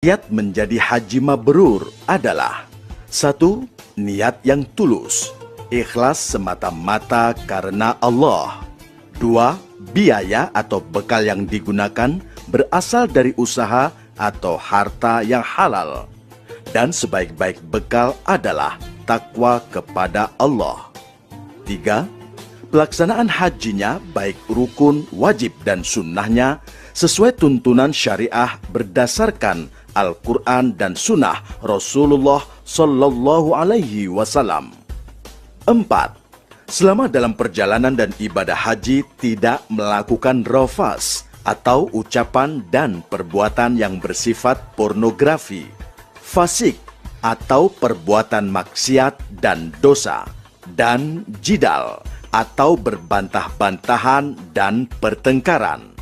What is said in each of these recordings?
Niat menjadi haji mabrur adalah: 1. Niat yang tulus, ikhlas semata-mata karena Allah. 2. Biaya atau bekal yang digunakan berasal dari usaha atau harta yang halal. Dan sebaik-baik bekal adalah takwa kepada Allah. 3. Pelaksanaan hajinya baik rukun, wajib, dan sunnahnya sesuai tuntunan syariah berdasarkan Al-Quran dan Sunnah Rasulullah Sallallahu Alaihi Wasallam. 4. Selama dalam perjalanan dan ibadah haji tidak melakukan rafas atau ucapan dan perbuatan yang bersifat pornografi, fasik atau perbuatan maksiat dan dosa, dan jidal atau berbantah-bantahan dan pertengkaran.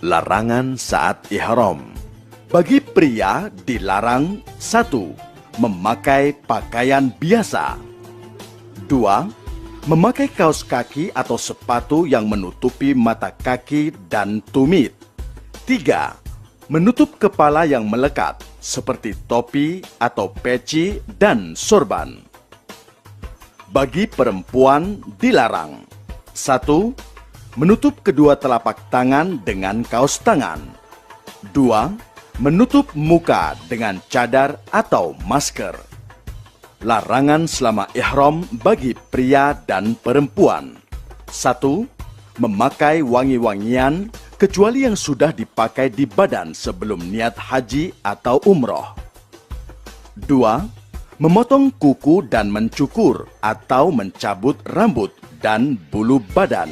Larangan saat ihram. Bagi pria dilarang: 1. Memakai pakaian biasa. 2. Memakai kaos kaki atau sepatu yang menutupi mata kaki dan tumit. 3. Menutup kepala yang melekat seperti topi atau peci dan sorban. Bagi perempuan dilarang: 1. Menutup kedua telapak tangan dengan kaos tangan. 2. Menutup muka dengan cadar atau masker. Larangan selama ihram bagi pria dan perempuan: 1. Memakai wangi-wangian kecuali yang sudah dipakai di badan sebelum niat haji atau umroh. 2. Memotong kuku dan mencukur atau mencabut rambut dan bulu badan.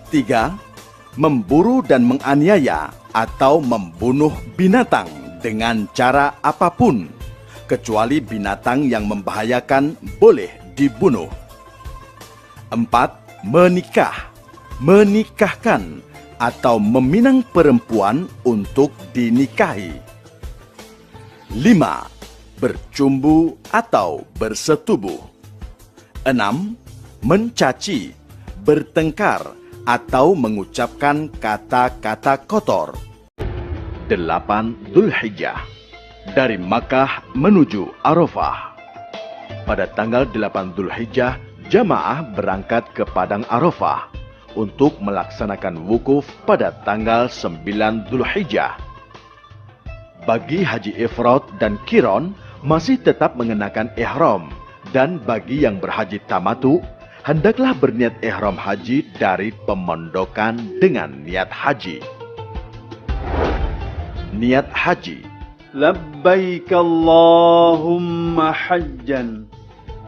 3. Memburu dan menganiaya atau membunuh binatang dengan cara apapun, kecuali binatang yang membahayakan boleh dibunuh. 4. Menikah, menikahkan atau meminang perempuan untuk dinikahi. 5. Bercumbu atau bersetubuh. 6. Mencaci, bertengkar, atau mengucapkan kata-kata kotor. 8. Dzulhijjah. Dari Makkah menuju Arafah. Pada tanggal 8 Dzulhijjah, jamaah berangkat ke Padang Arafah untuk melaksanakan wukuf pada tanggal 9 Dzulhijjah. Bagi haji ifrad dan qiran masih tetap mengenakan ihram, dan bagi yang berhaji tamatu hendaklah berniat ihram haji dari pemondokan dengan niat haji. Niat haji. Labbaik Allahumma hajjan.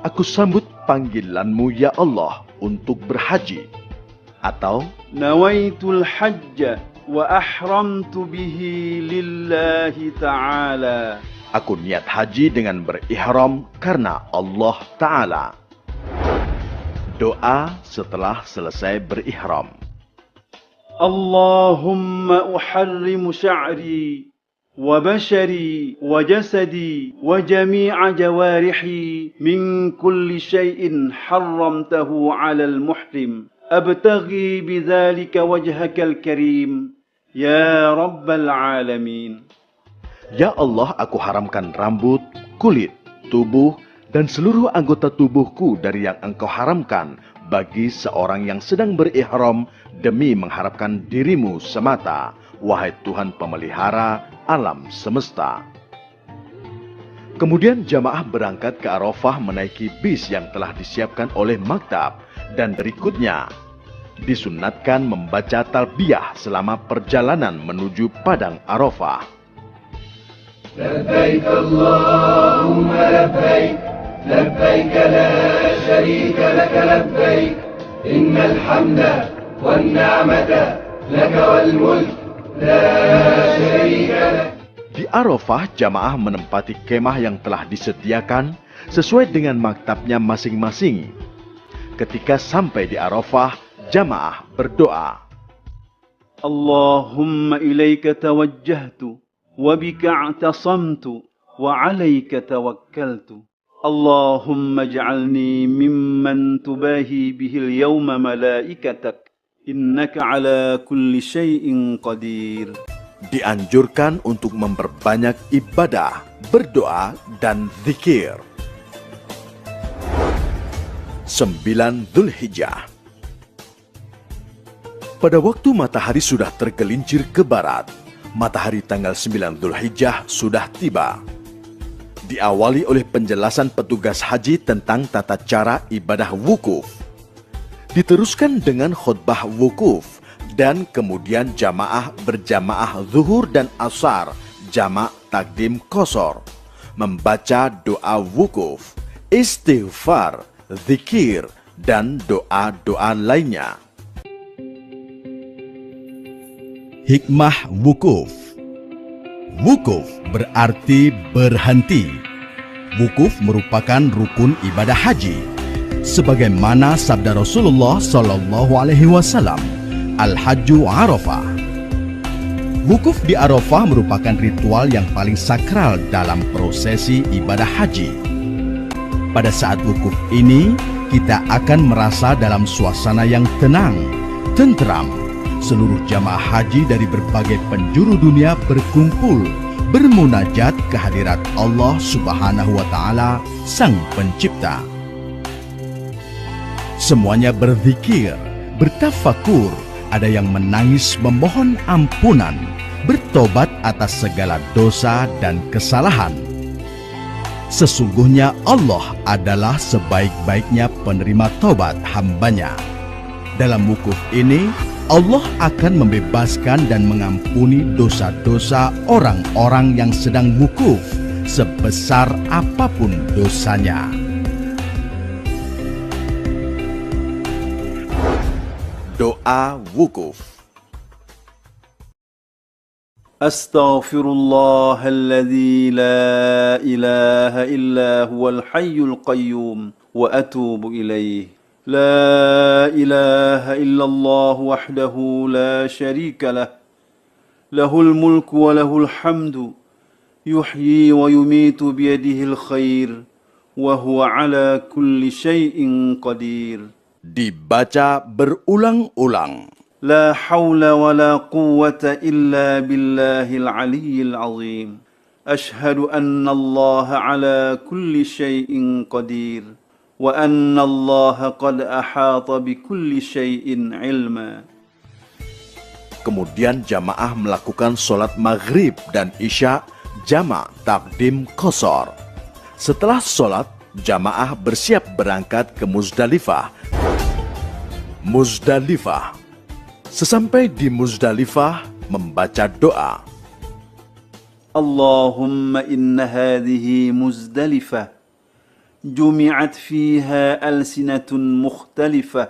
Aku sambut panggilanmu ya Allah untuk berhaji. Atau Nawaitul hajja wa ahramtu bihi lillahi ta'ala. aku niat haji dengan berihram karena Allah Ta'ala. Doa setelah selesai berihram. Allahumma uharrimu sya'ri wa bashari wa jasadi wa jami'a jawarihi min kulli syai'in harramtahu 'alal muhrim. Abtaghi bidzalika wajhakal karim ya rabbal alamin. Ya Allah, aku haramkan rambut, kulit, tubuh, dan seluruh anggota tubuhku dari yang Engkau haramkan bagi seorang yang sedang berihram demi mengharapkan dirimu semata, wahai Tuhan pemelihara alam semesta. Kemudian jamaah berangkat ke Arafah menaiki bis yang telah disiapkan oleh maktab, dan berikutnya disunatkan membaca talbiyah selama perjalanan menuju Padang Arafah. Labbaik Allahumma labbaik, labbaik la syarika laka labbaik, innal hamda wan ni'mata laka wal mulk la syarika lak. Di Arafah, jamaah menempati kemah yang telah disediakan sesuai dengan maktabnya masing-masing. Ketika sampai di Arafah, jamaah berdoa. Allahumma ilaika tawajjahtu wa bika i'tasamtu wa 'alaika tawakkaltu. Allahumma ij'alni mimman tubahi bihi al-yawma malaikatak إنك على كل شيء قدير. Dianjurkan untuk memperbanyak ibadah, berdoa, dan zikir. 9 Dzulhijjah. Pada waktu matahari sudah tergelincir ke barat, matahari tanggal 9 Dzulhijjah sudah tiba. Diawali oleh penjelasan petugas haji tentang tata cara ibadah wukuf. Diteruskan dengan khutbah wukuf, dan kemudian jamaah berjamaah zuhur dan asar, jamak takdim qashar, membaca doa wukuf, istighfar, zikir, dan doa-doa lainnya. Hikmah wukuf. Wukuf berarti berhenti. Wukuf merupakan rukun ibadah haji. Sebagaimana sabda Rasulullah SAW, Al-Hajju Arafah. Wukuf di Arafah merupakan ritual yang paling sakral dalam prosesi ibadah haji. Pada saat wukuf ini, kita akan merasa dalam suasana yang tenang, tentram. Seluruh jamaah haji dari berbagai penjuru dunia berkumpul, bermunajat kehadirat Allah Subhanahu wa Ta'ala, Sang Pencipta. Semuanya berzikir, bertafakur, ada yang menangis memohon ampunan, bertobat atas segala dosa dan kesalahan. Sesungguhnya Allah adalah sebaik-baiknya penerima tobat hambanya. Dalam wukuf ini, Allah akan membebaskan dan mengampuni dosa-dosa orang-orang yang sedang wukuf, sebesar apapun dosanya. Doa wukuf. أستغفر الله الذي لا إله إلا هو الحي القيوم وأتوب إليه. لا إله إلا الله وحده لا شريك له. له الملك وله الحمد يحيي ويميت بيده الخير وهو على كل شيء قدير. Dibaca berulang-ulang. لا حول ولا قوة إلا بالله العلي العظيم. أشهد أن الله على كل شيء قدير وأن الله قد أحاط بكل شيء علما. Kemudian jamaah melakukan sholat maghrib dan isya jamak takdim qashar. Setelah sholat, jamaah bersiap berangkat ke Muzdalifah. Sesampai di Muzdalifah, membaca doa. اللهم إن هذه مزدلفة جمعت فيها ألسنة مختلفة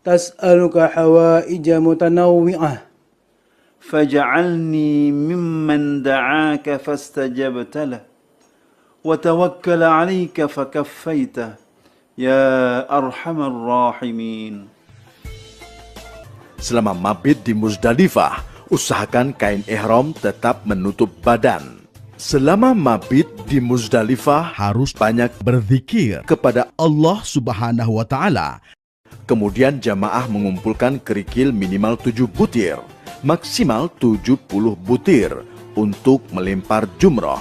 تسألك حوائج متنوعة فاجعلني ممن دعاك فاستجبت له وتوكل عليك فكفيته يا أرحم الراحمين. Selama mabit di Muzdalifah, usahakan kain ihram tetap menutup badan. Selama mabit di Muzdalifah, harus banyak berzikir kepada Allah Subhanahu wa Ta'ala. Kemudian jamaah mengumpulkan kerikil minimal 7 butir, maksimal 70 butir untuk melempar jumroh.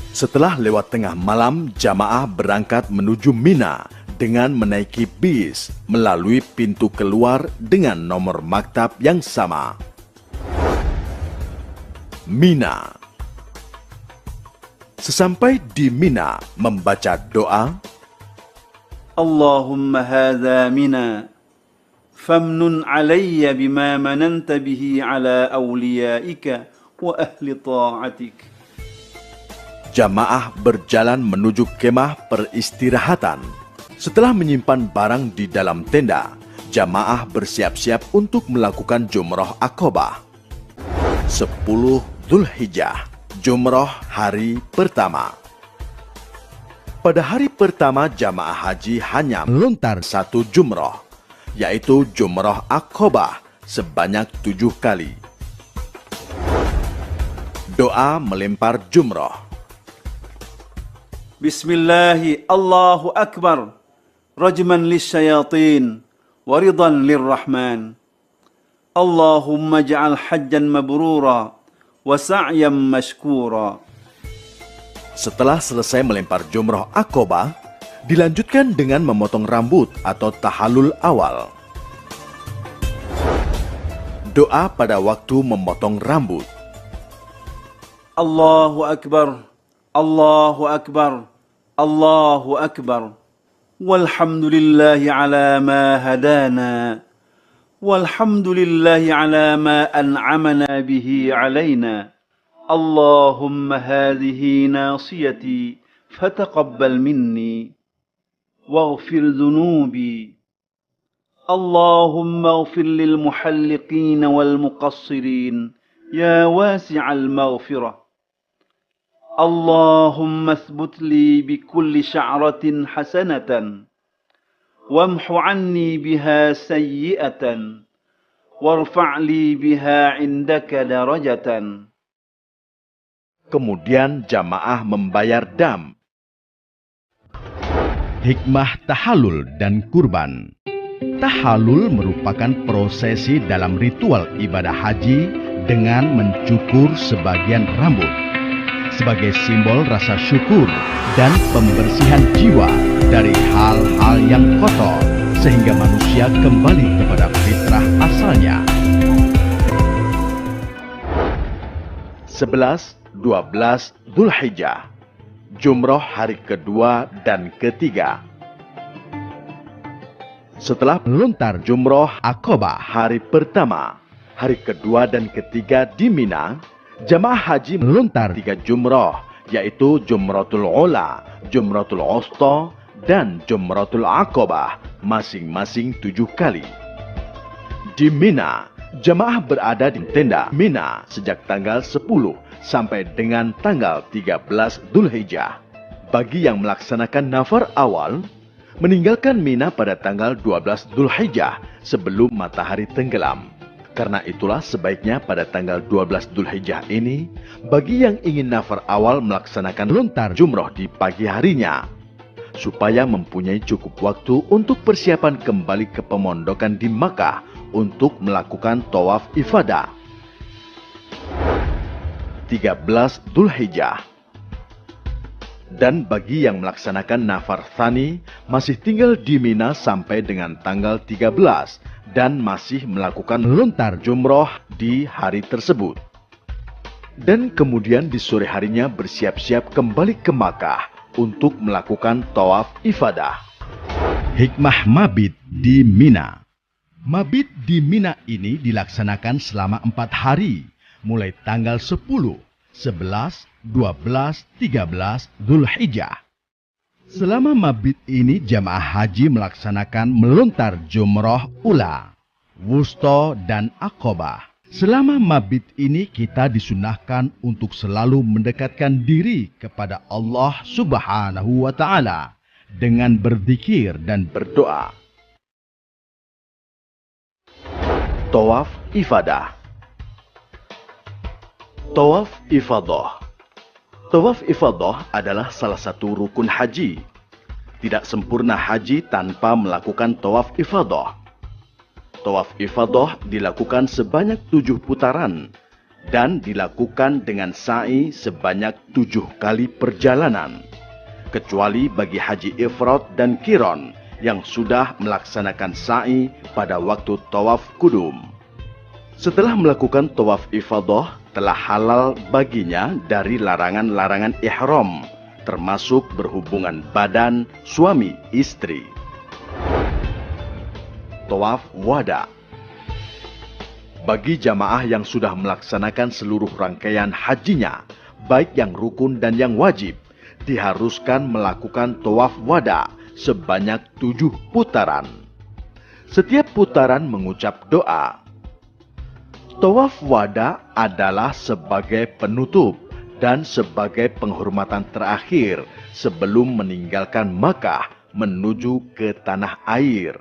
Setelah lewat tengah malam, jamaah berangkat menuju Mina dengan menaiki bis melalui pintu keluar dengan nomor maktab yang sama. Mina. Sesampai di Mina, membaca doa. اللهم هذا منا فامنن علي بما مننت به على أوليائك وأهل طاعتك. Jamaah berjalan menuju kemah peristirahatan. Setelah menyimpan barang di dalam tenda, jamaah bersiap-siap untuk melakukan jumroh Aqabah. 10 Dzulhijjah, jumroh hari pertama. Pada hari pertama, jamaah haji hanya melontar 1 jumroh, yaitu jumroh Aqabah sebanyak 7 kali. Doa melempar jumroh. Bismillahi Allahu Akbar. Rajman lisyayatin, waridan lirrahman. اللهم اجعل حجا مبرورا وسعيا مشكورا. Setelah selesai melempar jumroh Aqobah, dilanjutkan dengan memotong rambut atau tahallul awal. Doa pada waktu memotong rambut. Allahu Akbar, Allahu Akbar, Allahu Akbar. Walhamdulillahi ala ma hadana. Walhamdulillahi ala ma an'amana bihi alaina. اللهم هذه ناصيتي فتقبل مني واغفر ذنوبي. اللهم اغفر للمحلقين والمقصرين يا واسع المغفرة. اللهم اثبت لي بكل شعرة حسنة وامح عني بها سيئة وارفع لي بها عندك درجة. Kemudian jamaah membayar dam. Hikmah tahallul dan kurban. Tahallul merupakan prosesi dalam ritual ibadah haji dengan mencukur sebagian rambut sebagai simbol rasa syukur dan pembersihan jiwa dari hal-hal yang kotor sehingga manusia kembali kepada fitrah asalnya. 11, 12 Dzulhijjah, jumroh hari kedua dan ketiga. Setelah melontar jumroh Aqobah hari pertama, hari kedua dan ketiga di Mina, jamaah haji melontar 3 jumroh, yaitu Jumratul Ula, Jumratul Wusta, dan Jumratul Aqobah, masing-masing 7 kali. Di Mina, jamaah berada di tenda Mina sejak tanggal 10 sampai dengan tanggal 13 Dzulhijjah. Bagi yang melaksanakan nafar awal, meninggalkan Mina pada tanggal 12 Dzulhijjah sebelum matahari tenggelam. Karena itulah sebaiknya pada tanggal 12 Dzulhijjah ini, bagi yang ingin nafar awal melaksanakan lontar jumroh di pagi harinya, supaya mempunyai cukup waktu untuk persiapan kembali ke pemondokan di Makkah untuk melakukan tawaf ifadah. 13 Dzulhijjah. Dan bagi yang melaksanakan nafar tsani masih tinggal di Mina sampai dengan tanggal 13 dan masih melakukan lontar jumroh di hari tersebut. Dan kemudian di sore harinya bersiap-siap kembali ke Makkah untuk melakukan tawaf ifadah. Hikmah mabit di Mina. Mabit di Mina ini dilaksanakan selama 4 hari, mulai tanggal 10, 11, 12, 13 Dzulhijjah. Selama mabit ini jamaah haji melaksanakan melontar jumroh ula, wusta, dan Aqobah. Selama mabit ini kita disunahkan untuk selalu mendekatkan diri kepada Allah Subhanahu wa Ta'ala dengan berzikir dan berdoa. Tawaf ifadah. Tawaf ifadah. Tawaf ifadah adalah salah satu rukun haji. Tidak sempurna haji tanpa melakukan tawaf ifadah. Tawaf ifadah dilakukan sebanyak 7 putaran dan dilakukan dengan sa'i sebanyak 7 kali perjalanan, kecuali bagi haji ifrad dan qiran yang sudah melaksanakan sa'i pada waktu tawaf kudum. Setelah melakukan tawaf ifadah, telah halal baginya dari larangan-larangan ihram, termasuk berhubungan badan suami istri. Tawaf wada. Bagi jamaah yang sudah melaksanakan seluruh rangkaian hajinya, baik yang rukun dan yang wajib, diharuskan melakukan tawaf wada sebanyak 7 putaran. Setiap putaran mengucap doa. Tawaf wada adalah sebagai penutup dan sebagai penghormatan terakhir sebelum meninggalkan Makkah menuju ke tanah air.